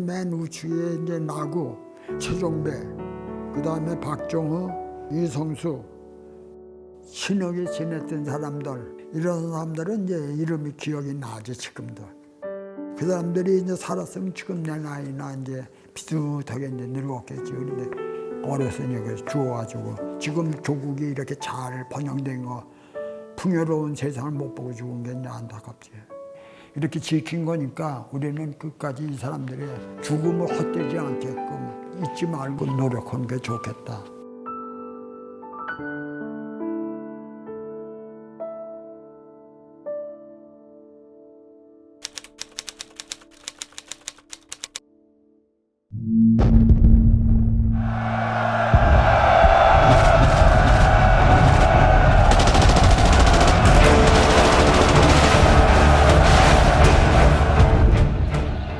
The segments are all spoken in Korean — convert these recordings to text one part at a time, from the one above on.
맨 우측에 이제 나구, 최종배, 그 다음에 박정호, 이성수, 친하게 지냈던 사람들, 이런 사람들은 이제 이름이 기억이 나지 지금도. 그 사람들이 이제 살았으면 지금 내 나이나 이제 비슷하게 이제 늙었겠지. 그런데 어렸으니까 죽어가지고 지금 조국이 이렇게 잘 번영된 거, 풍요로운 세상을 못 보고 죽은 게 이제 안타깝지. 이렇게 지킨 거니까 우리는 끝까지 이 사람들의 죽음을 헛되지 않게끔 잊지 말고 노력하는 게 좋겠다.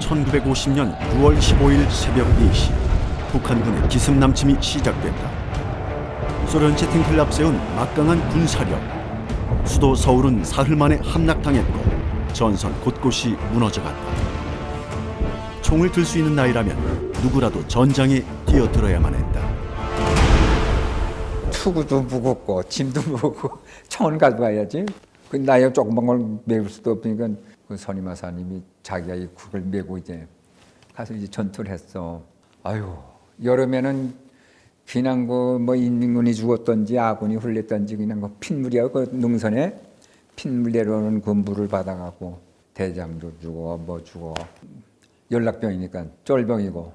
(1950년 9월 15일) 새벽 4시 북한군의 기습남침이 시작됐다. 소련 채팅틀 앞세운 막강한 군사력. 수도 서울은 사흘 만에 함락당했고 전선 곳곳이 무너져갔다. 총을 들 수 있는 나이라면 누구라도 전장에 뛰어들어야만 했다. 투구도 무겁고 짐도 무겁고 총을 가져가야지. 그 나이가 조그만 걸 메울 수도 없으니까 그 선임하사님이 자기가 이 국을 메고 이제 가서 이제 전투를 했어. 아유, 여름에는 그냥 뭐 인민군이 죽었던지 아군이 흘렸던지 그냥 그 핏물이야. 그 능선에 핏물 내려오는 그 물을 받아가고 대장도 주고 뭐 주고 연락병이니까 쫄병이고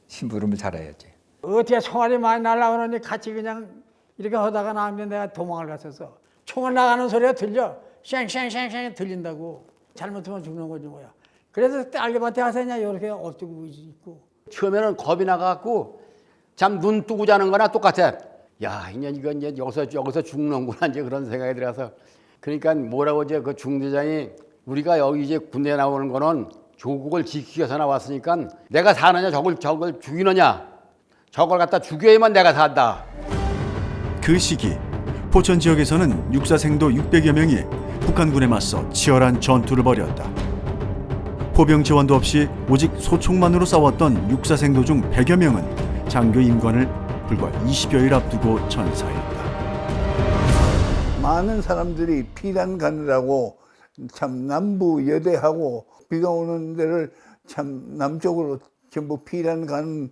심부름을 잘해야지. 어떻게 총알이 많이 날라오느니 같이 그냥 이렇게 하다가 나면 내가 도망을 갔었어. 총알 나가는 소리가 들려. 쉥쉥쉥쉥 들린다고. 잘못하면 죽는 거지 뭐야. 그래서 딸내미한테 하세냐 이렇게 엎드고 있고. 처음에는 겁이 나갖고 참 눈 뜨고 자는 거나 똑같아. 야, 이건 이제 여기서 죽는구나 이제 그런 생각이 들어서. 그러니까 뭐라고 이제 그 중대장이 우리가 여기 이제 군대에 나오는 거는 조국을 지키기 위해서 나왔으니까 내가 사느냐 저걸 죽이느냐 저걸 갖다 죽여야만 내가 산다. 그 시기 포천 지역에서는 육사생도 600여 명이 북한군에 맞서 치열한 전투를 벌였다. 포병 지원도 없이 오직 소총만으로 싸웠던 육사생도 중 100여 명은 장교 임관을 불과 20여일 앞두고 전사했다. 많은 사람들이 피난 가느라고 참 남부 여대하고 비가 오는 데를 참 남쪽으로 전부 피난 가는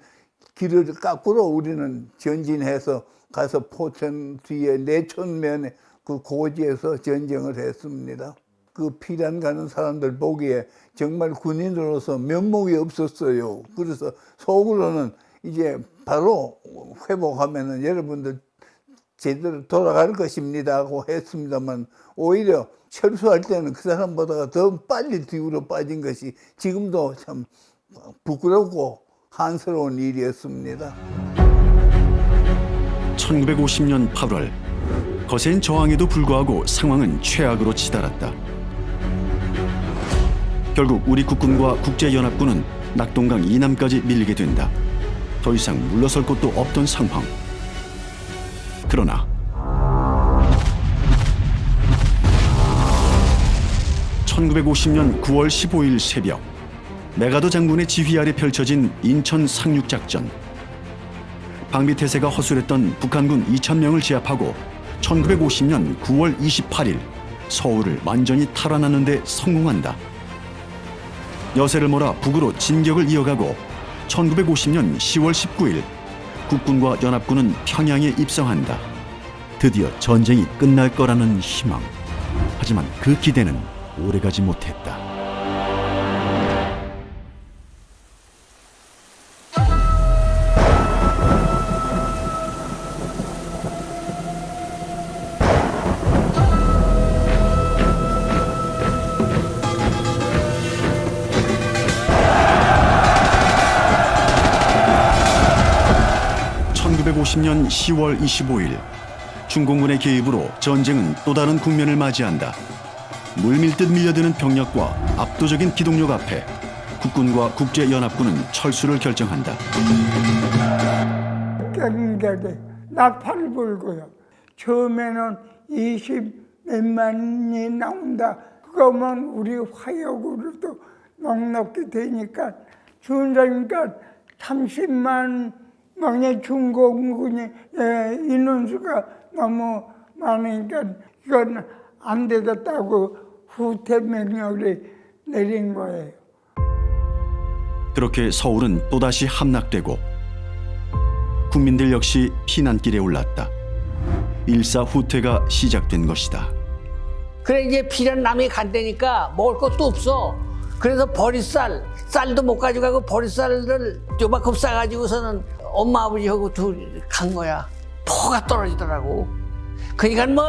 길을 거꾸로 우리는 전진해서 가서 포천 뒤에 내촌면에 그 고지에서 전쟁을 했습니다. 그 피난 가는 사람들 보기에 정말 군인으로서 면목이 없었어요. 그래서 속으로는 이제 바로 회복하면은 여러분들 제대로 돌아갈 것입니다 하고 했습니다만 오히려 철수할 때는 그 사람보다 더 빨리 뒤로 빠진 것이 지금도 참 부끄럽고 한스러운 일이었습니다. 1950년 8월 거센 저항에도 불구하고 상황은 최악으로 치달았다. 결국 우리 국군과 국제연합군은 낙동강 이남까지 밀리게 된다. 더 이상 물러설 곳도 없던 상황. 그러나 1950년 9월 15일 새벽 메가더 장군의 지휘 아래 펼쳐진 인천 상륙작전. 방비태세가 허술했던 북한군 2,000명을 제압하고 1950년 9월 28일 서울을 완전히 탈환하는 데 성공한다. 여세를 몰아 북으로 진격을 이어가고 1950년 10월 19일 국군과 연합군은 평양에 입성한다. 드디어 전쟁이 끝날 거라는 희망. 하지만 그 기대는 오래가지 못했다. (1950년 10월 25일) 중공군의 개입으로 전쟁은 또 다른 국면을 맞이한다. 물밀듯 밀려드는 병력과 압도적인 기동력 앞에 국군과 국제연합군은 철수를 결정한다. 격하게 나팔을 불고요. 처음에는 20몇만이 나온다. 그거면 우리 화력으로도 넉넉히 되니까 준다니까 30만 명의 중공군의 인원수가 너무 많으니까 이건 안 되겠다고 후퇴 명령을 내린 거예요. 그렇게 서울은 또다시 함락되고 국민들 역시 피난길에 올랐다. 일사후퇴가 시작된 것이다. 그래 이제 피난 남이 간다니까 먹을 것도 없어. 그래서 쌀도 못 가져가고 보리쌀을 요만큼 싸가지고서는 엄마 아버지하고 둘 간 거야. 포가 떨어지더라고. 그러니까 뭐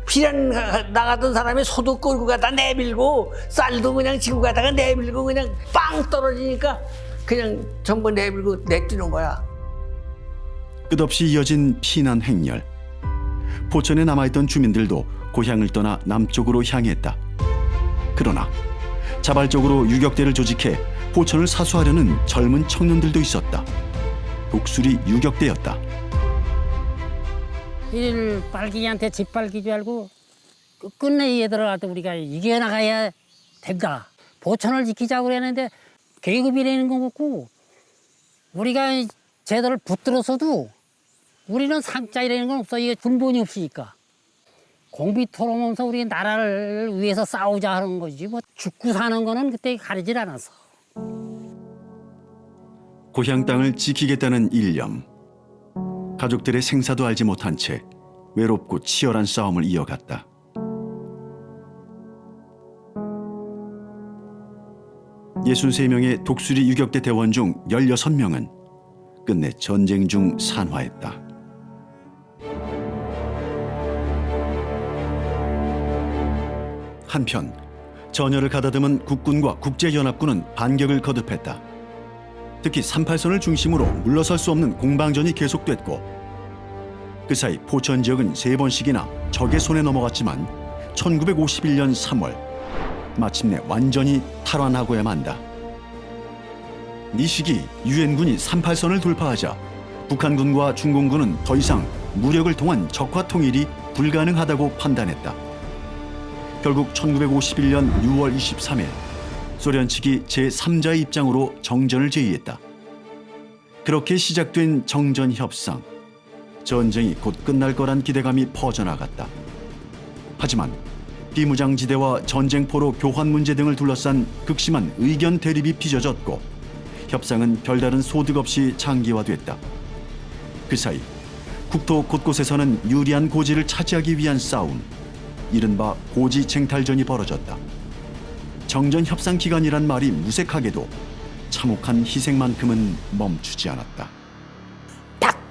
피난 나가던 사람이 소도 끌고 가다 내밀고 쌀도 그냥 지고 가다가 내밀고 그냥 빵 떨어지니까 그냥 전부 내밀고 내뛰는 거야. 끝없이 이어진 피난 행렬. 포천에 남아있던 주민들도 고향을 떠나 남쪽으로 향했다. 그러나 자발적으로 유격대를 조직해 포천을 사수하려는 젊은 청년들도 있었다. 독수리 유격대였다. 일 빨기한테 짓밟기지 말고 끝내 얘들아 우리가 이겨나가야 된다. 포천을 지키자고 그랬는데 계급이라는 거 없고 우리가 제대로 붙들어서도 우리는 상자이라는 건 없어. 이게 근본이 없으니까. 공비 토론하면서 우리 나라를 위해서 싸우자 하는 거지. 뭐 죽고 사는 거는 그때 가리질 않았어. 고향 땅을 지키겠다는 일념. 가족들의 생사도 알지 못한 채 외롭고 치열한 싸움을 이어갔다. (63) 명의 독수리 유격대 대원 중 (16)명은 끝내 전쟁 중 산화했다. 한편 전열을 가다듬은 국군과 국제연합군은 반격을 거듭했다. 특히 38선을 중심으로 물러설 수 없는 공방전이 계속됐고 그 사이 포천 지역은 3번씩이나 적의 손에 넘어갔지만 1951년 3월 마침내 완전히 탈환하고야 만다. 이 시기 유엔군이 38선을 돌파하자 북한군과 중공군은 더 이상 무력을 통한 적화 통일이 불가능하다고 판단했다. 결국 1951년 6월 23일 소련 측이 제3자의 입장으로 정전을 제의했다. 그렇게 시작된 정전 협상. 전쟁이 곧 끝날 거란 기대감이 퍼져나갔다. 하지만 비무장지대와 전쟁포로 교환 문제 등을 둘러싼 극심한 의견 대립이 빚어졌고 협상은 별다른 소득 없이 장기화됐다. 그 사이 국토 곳곳에서는 유리한 고지를 차지하기 위한 싸움, 이른바 고지 쟁탈전이 벌어졌다. 정전 협상 기간이란 말이 무색하게도 참혹한 희생만큼은 멈추지 않았다.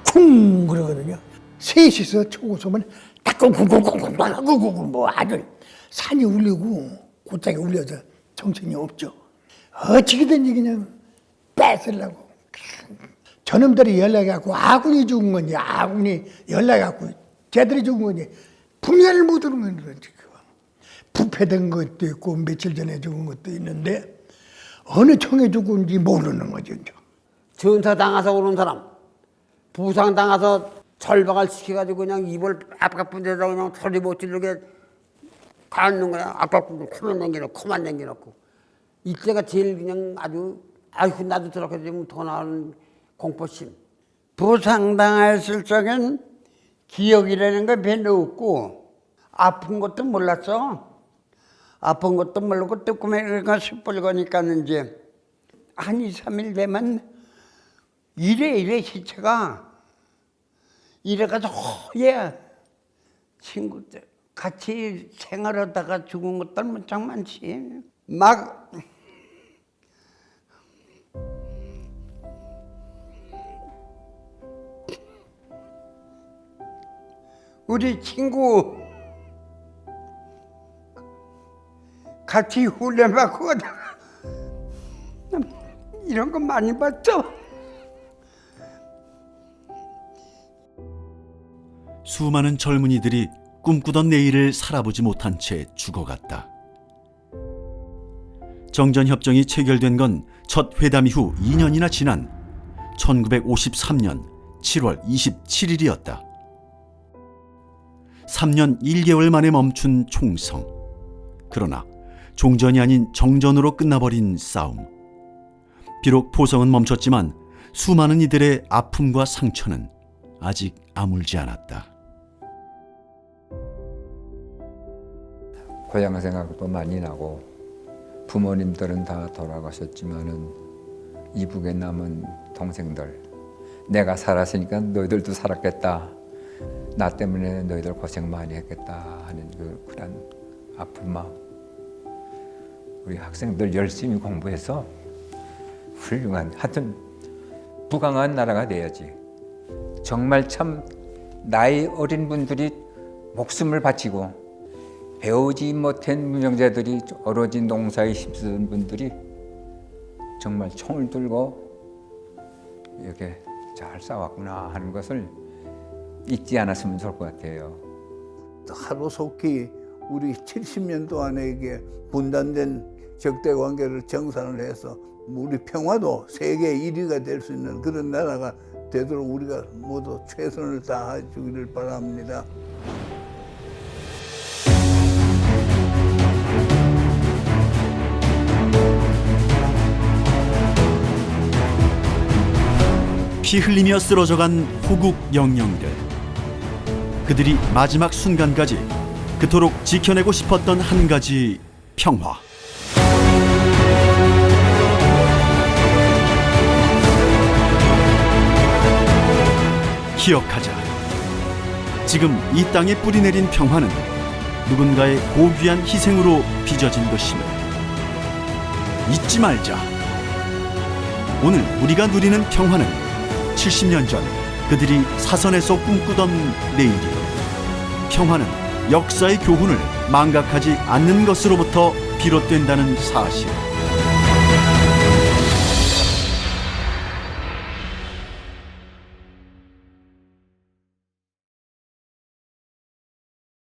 쿵 그러거든요. 셋이서 초고 쏘면 딱쿵쿵쿵쿵쿵쿵쿵쿵 뭐 아주 산이 울리고 곧장이 울려서 정신이 없죠. 어떻게든지 그냥 뺏으려고. 저놈들이 연락해갖고 아군이 죽은 건지 아군이 연락해갖고 쟤들이 죽은 건지 분야를 못 하는 거지. 부패된 것도 있고 며칠 전에 죽은 것도 있는데 어느 청에 죽은지 모르는 거죠. 전사 당해서 오는 사람, 부상 당해서 절박을 시켜가지고 그냥 입을 아깝은 데다 그냥 소리 못 지르게 가는 거야. 아깝고 코만 남겨놓고. 이때가 제일 그냥 아주 아이고 나도 저렇게 되면 더 나은 공포심. 부상당했을 적엔 기억이라는 게 별로 없고 아픈 것도 몰랐어. 아픈 것도 모르고 뜨끔해가 시뻘거니까는 이제 한 2, 3일 되면 이래 시체가 이래가지고 얘 친구들 같이 생활하다가 죽은 것들 무척 많지. 막 우리 친구 같이 훈련받고 이런 거 많이 봤죠. 수많은 젊은이들이 꿈꾸던 내일을 살아보지 못한 채 죽어갔다. 정전협정이 체결된 건 첫 회담 이후 2년이나 지난 1953년 7월 27일이었다. 3년 1개월 만에 멈춘 총성. 그러나 종전이 아닌 정전으로 끝나버린 싸움. 비록 포성은 멈췄지만 수많은 이들의 아픔과 상처는 아직 아물지 않았다. 고향 생각도 많이 나고 부모님들은 다 돌아가셨지만은 이북에 남은 동생들, 내가 살았으니까 너희들도 살았겠다, 나 때문에 너희들 고생 많이 했겠다 하는 그런 아픈 마음. 우리 학생들 열심히 공부해서 훌륭한, 하여튼 부강한 나라가 돼야지. 정말 참 나이 어린 분들이 목숨을 바치고 배우지 못한 무명자들이 오로지 농사에 힘쓰는 분들이 정말 총을 들고 이렇게 잘 싸웠구나 하는 것을 잊지 않았으면 좋을 것 같아요. 하루속히 우리 70년 동안에 이게 분단된 적대 관계를 정산을 해서 우리 평화도 세계 1위가 될 수 있는 그런 나라가 되도록 우리가 모두 최선을 다해 주기를 바랍니다. 피 흘리며 쓰러져간 호국 영령들. 그들이 마지막 순간까지 그토록 지켜내고 싶었던 한 가지 평화. 기억하자. 지금 이 땅에 뿌리내린 평화는 누군가의 고귀한 희생으로 빚어진 것임을 잊지 말자. 오늘 우리가 누리는 평화는 70년 전 그들이 사선에서 꿈꾸던 내일이요. 평화는 역사의 교훈을 망각하지 않는 것으로부터 비롯된다는 사실.